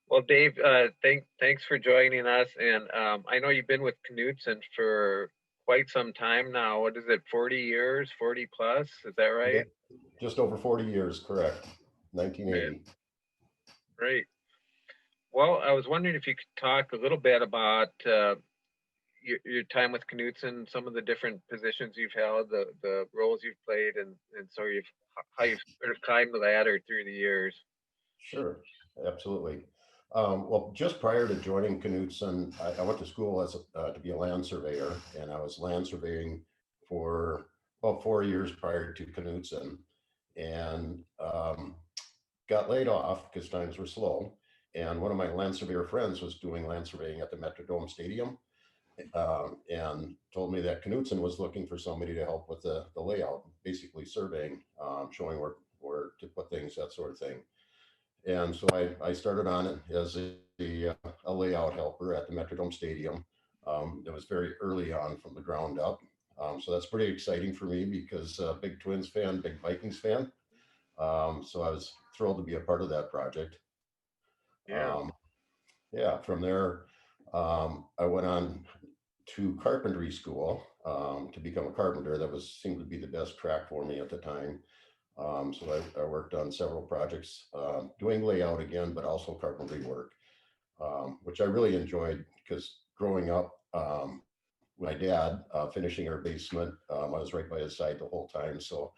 Well, Dave, thanks for joining us. And I know you've been with Knutson for quite some time now. What is it, 40 years, 40 plus? Is that Yeah, right? just over 40 years, correct. Man, 1980. great. Well, I was wondering if you could talk a little bit about your time with Knutson, some of the different positions you've held, the roles you've played, and so how you've sort of climbed the ladder through the years. Sure, absolutely. Well, just prior to joining Knutson, I went to school to be a land surveyor, and I was land surveying for about 4 years prior to Knutson, and got laid off because times were slow. And one of my land surveyor friends was doing land surveying at the Metrodome Stadium, and told me that Knutson was looking for somebody to help with the layout, basically surveying, showing where to put things, that sort of thing. And so I started on it as a layout helper at the Metrodome Stadium. It was very early on from the ground up. So that's pretty exciting for me because big Twins fan, big Vikings fan. So I was thrilled to be a part of that project. Yeah. Um, yeah, from there, I went on to carpentry school to become a carpenter. That was seemed to be the best track for me at the time. So I worked on several projects, doing layout again, but also carpentry work, which I really enjoyed because growing up with my dad finishing our basement, I was right by his side the whole time. So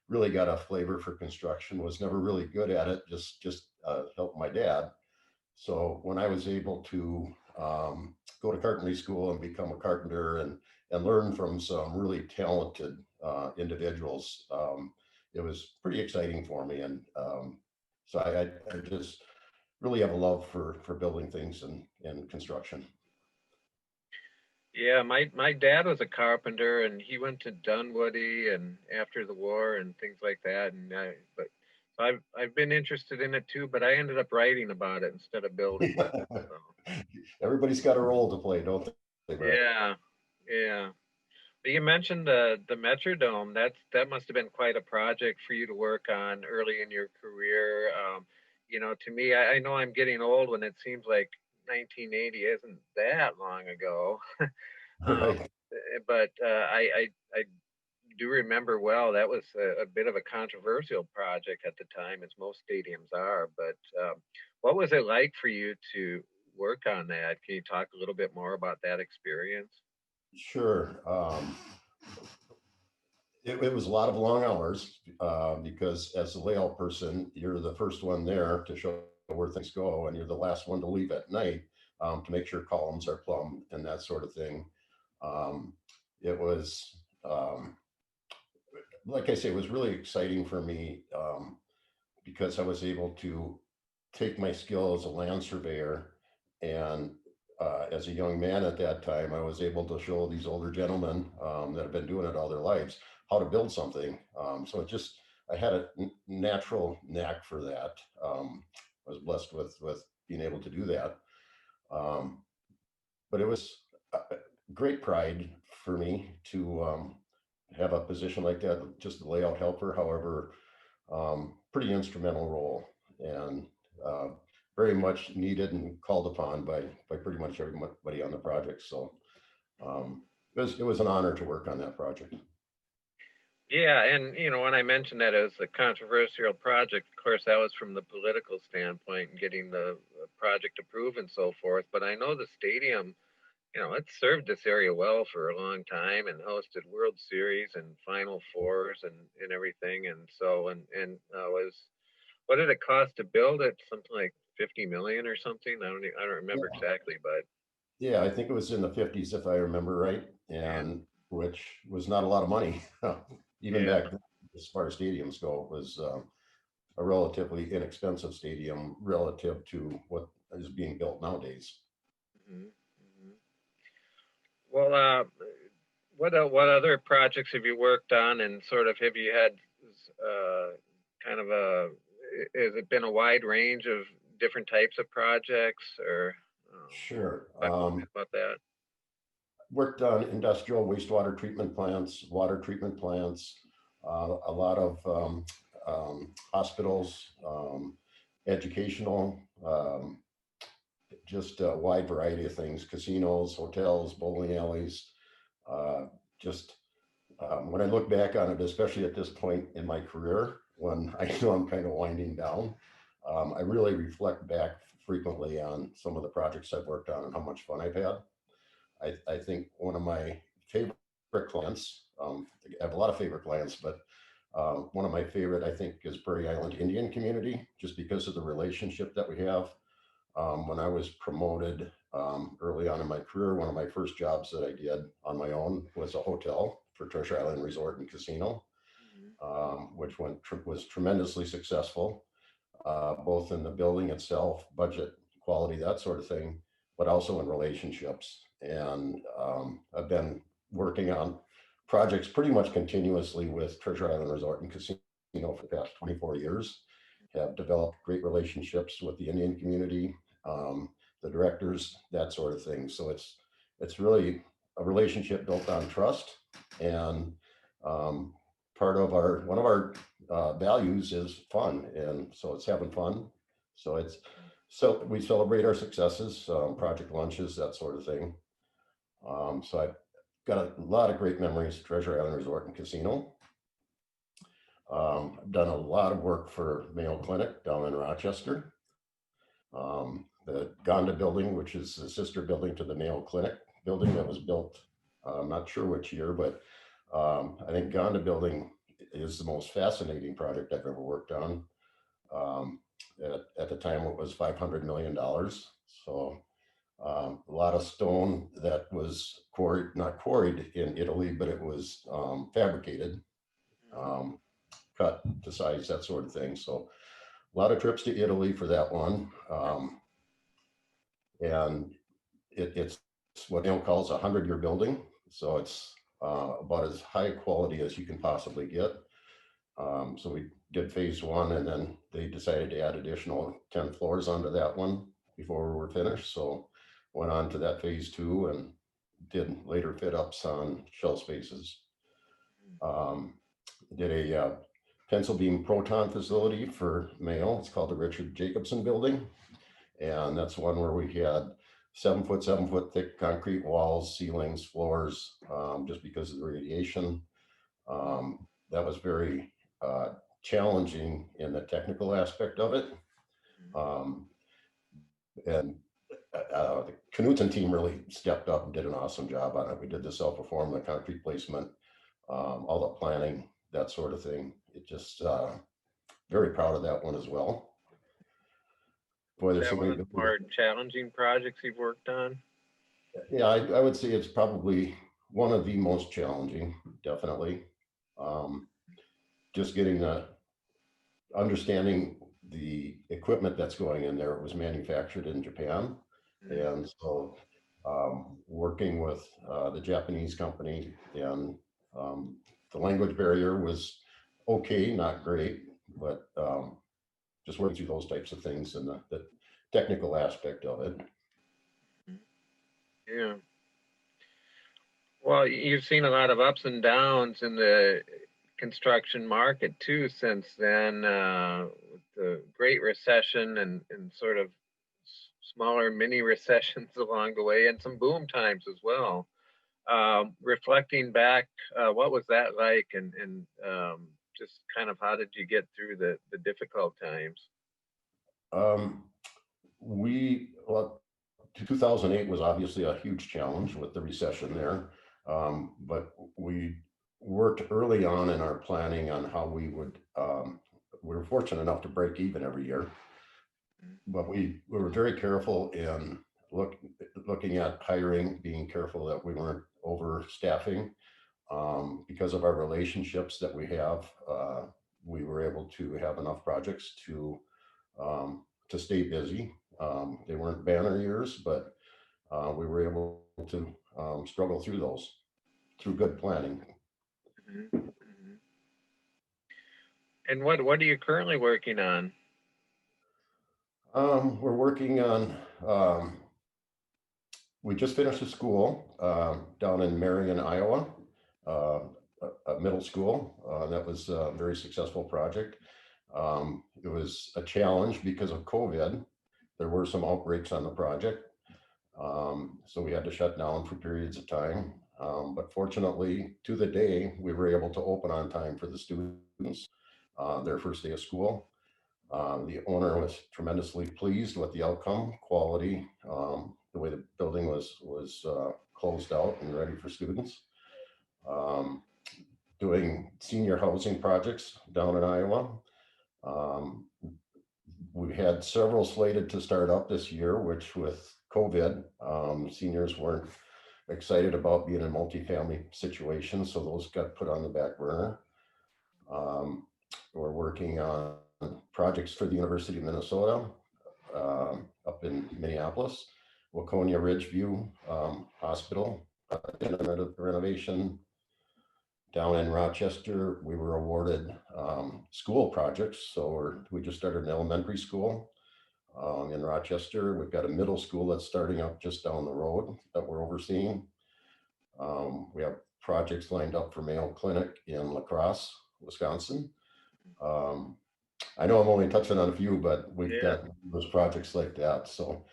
really got a flavor for construction. Was never really good at it. Just helped my dad. So when I was able to go to carpentry school and become a carpenter and learn from some really talented individuals, it was pretty exciting for me. And so I just really have a love for building things and construction. Yeah, my dad was a carpenter, and he went to Dunwoody and after the war and things like that. And but so I've been interested in it too, but I ended up writing about it instead of building it. So Everybody's got a role to play, don't they, Brett? yeah, yeah. But you mentioned the Metrodome. That must have been quite a project for you to work on early in your career. To me, I know I'm getting old when it seems like 1980 isn't that long ago. Um, Right. but I do remember well that was a bit of a controversial project at the time, as most stadiums are. But what was it like for you to work on that? Can you talk a little bit more about that experience? Sure. It was a lot of long hours because as a layout person, you're the first one there to show where things go, and you're the last one to leave at night to make sure columns are plumbed and that sort of thing. Um, it was, like I say, it was really exciting for me because I was able to take my skill as a land surveyor and as a young man at that time, I was able to show these older gentlemen that have been doing it all their lives how to build something. So it just, I had a natural knack for that. I was blessed with being able to do that. Um, but it was a great pride for me to have a position like that, just a layout helper. However, pretty instrumental role and uh, very much needed and called upon by pretty much everybody on the project. So it was an honor to work on that project. Yeah, and when I mentioned that it was a controversial project, of course, that was from the political standpoint and getting the project approved and so forth. But I know the stadium, it served this area well for a long time and hosted World Series and Final Fours and everything. And so was what did it cost to build it? Something like 50 million or something. I don't remember Yeah, exactly, but yeah, I think it was in the 50s if I remember right, yeah, and which was not a lot of money even yeah. back then. As far as stadiums go, it was a relatively inexpensive stadium relative to what is being built nowadays. Hmm. Hmm. Well, what other projects have you worked on, and sort of have you had uh, kind of has it been a wide range of different types of projects, or Sure. talk a little bit about that? Worked on industrial wastewater treatment plants, water treatment plants, a lot of hospitals, educational. just a wide variety of things, casinos, hotels, bowling alleys, uh, just when I look back on it, especially at this point in my career, when I know I'm kind of winding down, I really reflect back frequently on some of the projects I've worked on and how much fun I've had. I think one of my favorite clients, I have a lot of favorite clients, but one of my favorite, I think, is Prairie Island Indian community, just because of the relationship that we have. When I was promoted early on in my career, one of my first jobs that I did on my own was a hotel for Treasure Island Resort and Casino, Mhm. which was tremendously successful, both in the building itself, budget, quality, that sort of thing, but also in relationships. And I've been working on projects pretty much continuously with Treasure Island Resort and Casino for the past 24 years. Have developed great relationships with the Indian community, the directors, that sort of thing. So it's really a relationship built on trust, and um, part of our one of our values is fun, and so it's having fun. So it's so we celebrate our successes, project lunches, that sort of thing. So I've got a lot of great memories of Treasure Island Resort and Casino. I've done a lot of work for Mayo Clinic down in Rochester. The Gonda building, which is the sister building to the Mayo Clinic building that was built, I'm not sure which year, but I think Gonda building is the most fascinating project I've ever worked on. Um, at the time, it was $500 million. So a lot of stone that was quarried, not quarried in Italy, but it was fabricated, um, cut to size, that sort of thing. So a lot of trips to Italy for that one. And it's what Neil calls a 100-year building. So it's about as high quality as you can possibly get. So we did phase one, and then they decided to add additional 10 floors onto that one before we were finished. So went on to that phase two and did later fit ups on shell spaces. Um, did a pencil beam proton facility for Mayo. It's called the Richard Jacobson Building. And that's one where we had 7 foot thick concrete walls, ceilings, floors, just because of the radiation. That was very challenging in the technical aspect of it. Um, and the Knutson team really stepped up and did an awesome job on it. We did the self-perform, the concrete placement, all the planning, that sort of thing. It just very proud of that one as well. Boy, Is there's so that one many of the good. more challenging projects you've worked on? Yeah, I would say it's probably one of the most challenging, definitely. Um, just getting the understanding the equipment that's going in there. It was manufactured in Japan. Mhm. And so working with the Japanese company, and um, the language barrier was okay, not great, but just working through those types of things and the technical aspect of it. Yeah. Well, you've seen a lot of ups and downs in the construction market too since then, with the Great Recession and sort of smaller mini recessions along the way, and some boom times as well. Reflecting back, what was that like, and just kind of how did you get through the difficult times? Um, well, 2008 was obviously a huge challenge with the recession there. But we worked early on in our planning on how we were fortunate enough to break even every year, but we were very careful in look, looking at hiring, being careful that we weren't overstaffing. Because of our relationships that we have, we were able to have enough projects to stay busy. They weren't banner years, but we were able to struggle through those through good planning. Mhm, mhm. And what are you currently working on? We're working on, we just finished a school down in Marion, Iowa, uh, a middle school. That was a very successful project. It was a challenge because of COVID. there were some outbreaks on the project. So we had to shut down for periods of time. But fortunately, to the day, we were able to open on time for the students, their first day of school. The owner was tremendously pleased with the outcome, quality, the way the building was closed out and ready for students. Um, Doing senior housing projects down in Iowa. Um, we had several slated to start up this year, which with COVID, seniors weren't excited about being in multifamily situations, so those got put on the back burner. Um, we're working on projects for the University of Minnesota up in Minneapolis, Waconia Ridgeview Hospital, renovation. Down in Rochester, we were awarded school projects. So we just started an elementary school in Rochester. We've got a middle school that's starting up just down the road that we're overseeing. We have projects lined up for Mayo Clinic in La Crosse, Wisconsin. I know I'm only touching on a few, but we've got those projects like that. So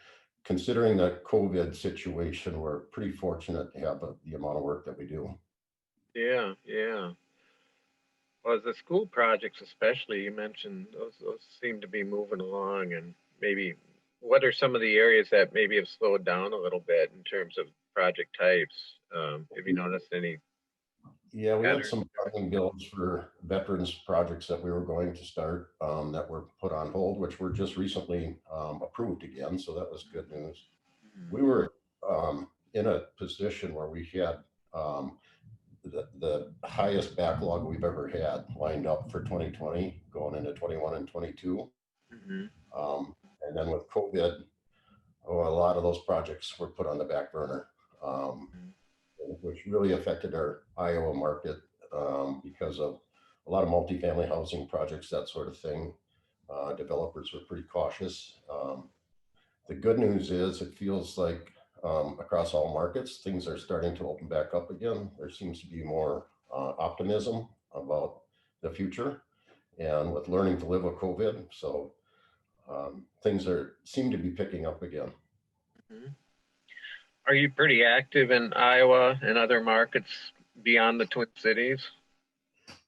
considering the COVID situation, we're pretty fortunate to have the amount of work that we do. Yeah, yeah. Well, the school projects, especially, you mentioned those seem to be moving along, and maybe what are some of the areas that maybe have slowed down a little bit in terms of project types? Have you noticed any Yeah, we had patterns some there? funding bills for veterans projects that we were going to start that were put on hold, which were just recently approved again. So that was good news. Mhm. We were in a position where we had the highest backlog we've ever had lined up for 2020, going into 21 and 22. Mhm. And then with COVID, a lot of those projects were put on the back burner, Mhm. which really affected our Iowa market because of a lot of multifamily housing projects, that sort of thing. Developers were pretty cautious. The good news is it feels like across all markets, things are starting to open back up again. There seems to be more optimism about the future and with learning to live with COVID. So things seem to be picking up again. Mhm. Are you pretty active in Iowa and other markets beyond the Twin Cities?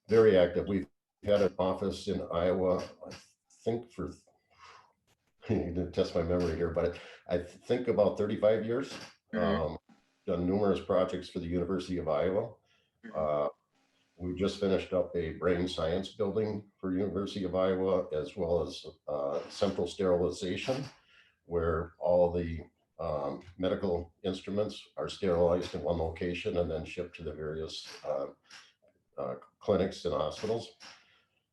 Very active. We've had an office in Iowa, I think for, to test my memory here, but I think about 35 years. Mhm. Done numerous projects for the University of Iowa. Mhm. Uh, we just finished up a brain science building for University of Iowa, as well as central sterilization, where all the medical instruments are sterilized in one location and then shipped to the various clinics and hospitals.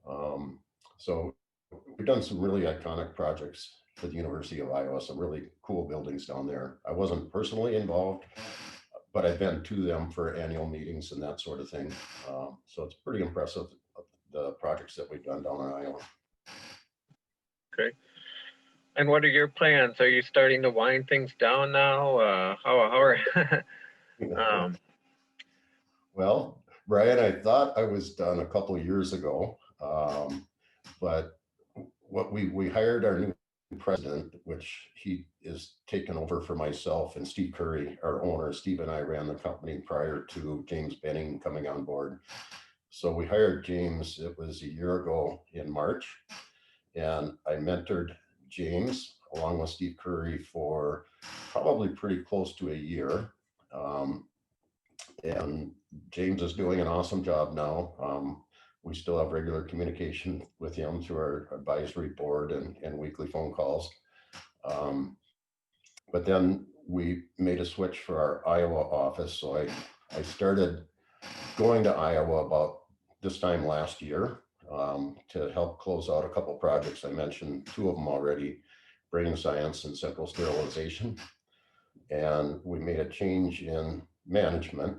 Um, so we've done some really iconic projects for the University of Iowa, some really cool buildings down there. I wasn't personally involved, but I've been to them for annual meetings and that sort of thing. So it's pretty impressive, the projects that we've done down in Iowa. Okay. And what are your plans? Are you starting to wind things down now? How are um, Well, Brian, I thought I was done a couple of years ago, but what we hired our new president, which he is taken over for myself and Steve Curry, our owner. Steve and I ran the company prior to James Benning coming on board. So we hired James, it was a year ago in March, and I mentored James along with Steve Curry for probably pretty close to a year. Um, and James is doing an awesome job now. We still have regular communication with him through our advisory board and weekly phone calls. Um, but then we made a switch for our Iowa office. So I started going to Iowa about this time last year to help close out a couple projects. I mentioned two of them already, brain science and central sterilization. And we made a change in management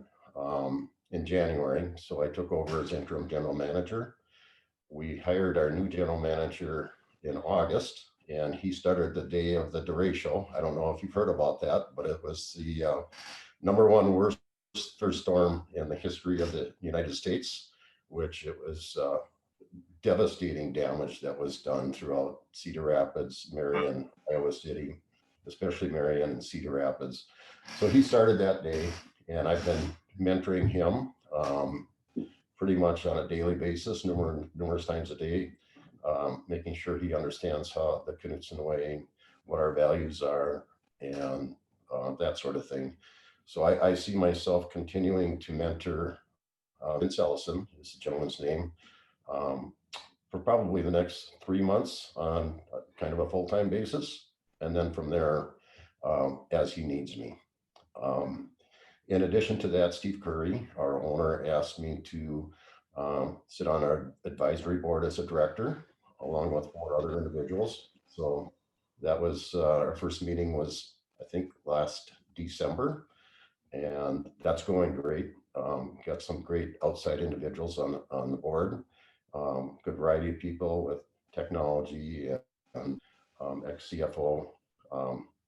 in January. So I took over as interim general manager. We hired our new general manager in August, and he started the day of the derecho. I don't know if you've heard about that, but it was the number one worst first storm in the history of the United States, which it was devastating damage that was done throughout Cedar Rapids, Marion, Iowa City, especially Marion and Cedar Rapids. So he started that day, and I've been mentoring him pretty much on a daily basis, numerous times a day, making sure he understands how the Knutson way, what our values are, and that sort of thing. So I see myself continuing to mentor Vince Ellison, is the gentleman's name, um, for probably the next 3 months on kind of a full-time basis. And then from there, as he needs me. Um, in addition to that, Steve Curry, our owner, asked me to sit on our advisory board as a director, along with 4 other individuals. So that was our first meeting was, I think, last December, and that's going great. Got some great outside individuals on the board, good variety of people with technology and ex-CFO.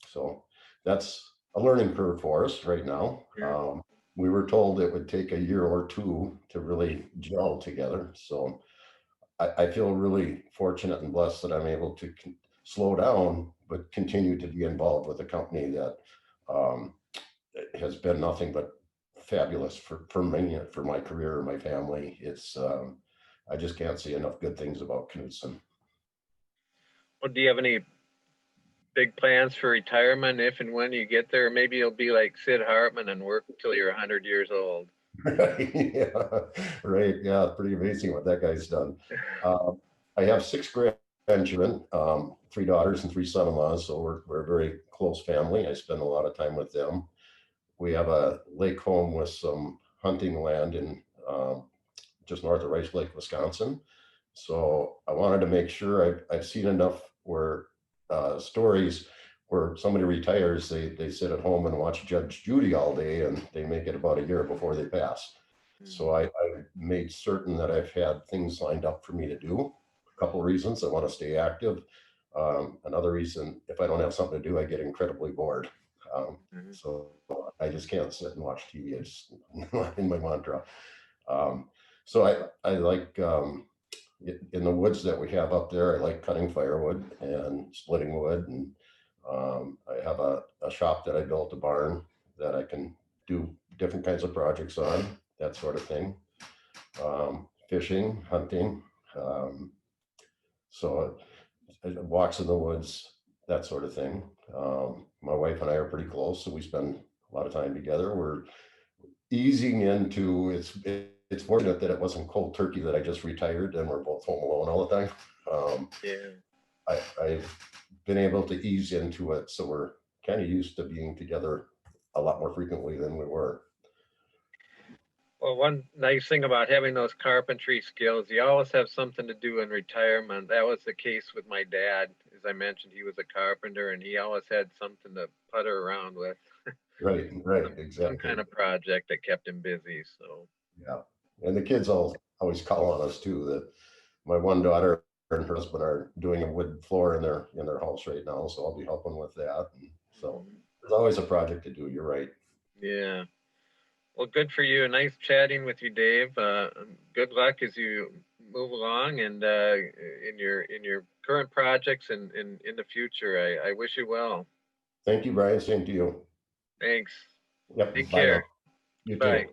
So that's a learning curve for us right now. We were told it would take a year or two to really gel together. So I feel really fortunate and blessed that I'm able to slow down, but continue to be involved with a company that um, has been nothing but fabulous for me, for my career, my family. It's I just can't say enough good things about Knutson. Well, do you have any big plans for retirement if and when you get there? Maybe you'll be like Sid Hartman and work till you're 100 years old. Yeah, right. Yeah, pretty amazing what that guy's done. Uh, I have 6 grandchildren, 3 daughters and 3 son-in-laws, so we're a very close family. I spend a lot of time with them. We have a lake home with some hunting land in just north of Rice Lake, Wisconsin. So I wanted to make sure I've seen enough where stories where somebody retires, they sit at home and watch Judge Judy all day, and they make it about a year before they pass. So I made certain that I've had things lined up for me to do. A couple of reasons: I want to stay active. Another reason, if I don't have something to do, I get incredibly bored. So I just can't sit and watch TV. It's in my mantra. Um, so I like in the woods that we have up there, I like cutting firewood and splitting wood. And I have a shop that I built, a barn that I can do different kinds of projects on, that sort of thing. Fishing, hunting. So walks in the woods, that sort of thing. My wife and I are pretty close, so we spend a lot of time together. We're easing into it's fortunate that it wasn't cold turkey that I just retired and we're both home alone all the time. Yeah. I've been able to ease into it, so we're kind of used to being together a lot more frequently than we were. Well, one nice thing about having those carpentry skills, you always have something to do in retirement. That was the case with my dad. As I mentioned, he was a carpenter and he always had something to putter around with, Right, some kind exactly. of project that kept him busy. So, Yeah, and the kids all always call on us too. That my one daughter and her husband are doing a wood floor in their house right now, so I'll be helping with that. And so there's always a project to do. You're right. yeah. Well, good for you. Nice chatting with you, Dave. Good luck as you move along and in your current projects and in the future. I wish you well. Thank you, Brian. Same to you. Thanks. Yep. Take Bye now. care. You Bye. too.